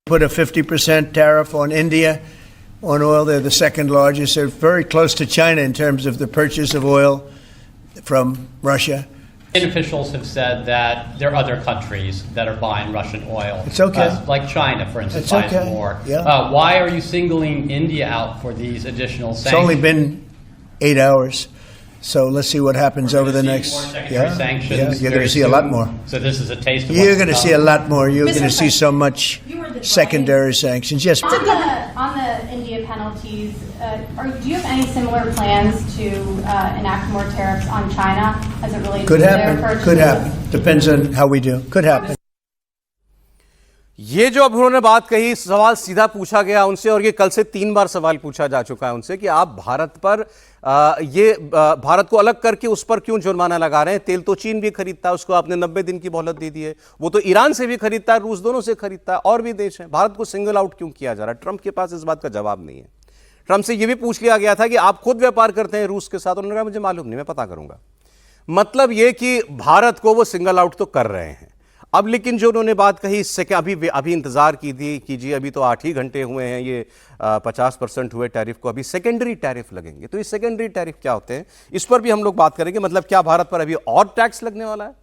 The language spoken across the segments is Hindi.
Put a 50% tariff on India on oil. They're the second largest. They're very close to China in terms of the purchase of oil from Russia. Officials have said that there are other countries that are buying Russian oil. It's okay. Like China, for instance, It's buys okay. more. Yeah. Why are you singling India out for these additional sanctions? It's only been 8 hours, so let's see what happens over the next. Sanctions you're going to see a lot more. So this is a taste of You're going to see a lot more. You're Mr. going to see so much secondary sanctions. Yes. On the India penalties, do you have any similar plans to enact more tariffs on China as it relates Could to their happen. purchases? Could happen. Depends on how we do. Could happen. ये जो अब उन्होंने बात कही, सवाल सीधा पूछा गया उनसे, और ये कल से 3 बार सवाल पूछा जा चुका है उनसे कि आप भारत पर भारत को अलग करके उस पर क्यों जुर्माना लगा रहे हैं। तेल तो चीन भी खरीदता है, उसको आपने 90 दिन की मोहलत दे दी है। वो तो ईरान से भी खरीदता है, रूस, दोनों से खरीदता है, और भी देश हैं। भारत को सिंगल आउट क्यों किया जा रहा है? ट्रंप के पास इस बात का जवाब नहीं है। ट्रंप से यह भी पूछ लिया गया था कि आप खुद व्यापार करते हैं रूस के साथ, उन्होंने कहा मुझे मालूम नहीं, मैं पता करूंगा। मतलब यह कि भारत को वो सिंगल आउट तो कर रहे हैं। अब लेकिन जो उन्होंने बात कही, इससे क्या अभी इंतजार कीजिए, अभी तो 8 ही घंटे हुए हैं, ये 50% हुए टैरिफ को, अभी सेकेंडरी टैरिफ लगेंगे। तो ये सेकेंडरी टैरिफ क्या होते हैं, इस पर भी हम लोग बात करेंगे। मतलब क्या भारत पर अभी और टैक्स लगने वाला है?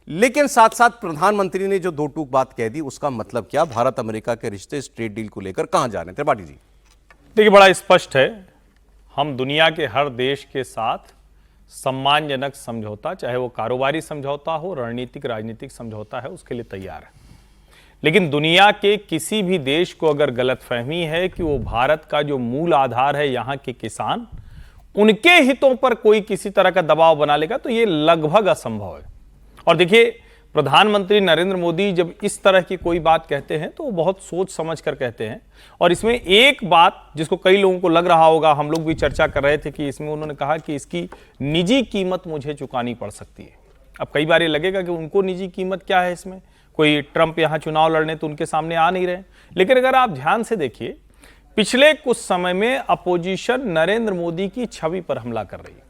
लेकिन साथ साथ प्रधानमंत्री ने जो 2 टूक बात कह दी, उसका मतलब क्या? भारत अमेरिका के रिश्ते इस ट्रेड डील को लेकर कहां जा रहे हैं? त्रिपाठी जी देखिए, बड़ा स्पष्ट है, हम दुनिया के हर देश के साथ सम्मानजनक समझौता, चाहे वो कारोबारी समझौता हो, रणनीतिक राजनीतिक समझौता है, उसके लिए तैयार है। लेकिन दुनिया के किसी भी देश को अगर गलतफहमी है कि वो भारत का जो मूल आधार है यहाँ के किसान, उनके हितों पर कोई किसी तरह का दबाव बना लेगा, तो ये लगभग असंभव है। और देखिए, प्रधानमंत्री नरेंद्र मोदी जब इस तरह की कोई बात कहते हैं तो वो बहुत सोच समझ कर कहते हैं। और इसमें एक बात जिसको कई लोगों को लग रहा होगा, हम लोग भी चर्चा कर रहे थे कि इसमें उन्होंने कहा कि इसकी निजी कीमत मुझे चुकानी पड़ सकती है। अब कई बार ये लगेगा कि उनको निजी कीमत क्या है इसमें, कोई ट्रंप यहाँ चुनाव लड़ने तो उनके सामने आ नहीं रहे। लेकिन अगर आप ध्यान से देखिए, पिछले कुछ समय में अपोजिशन नरेंद्र मोदी की छवि पर हमला कर रही है।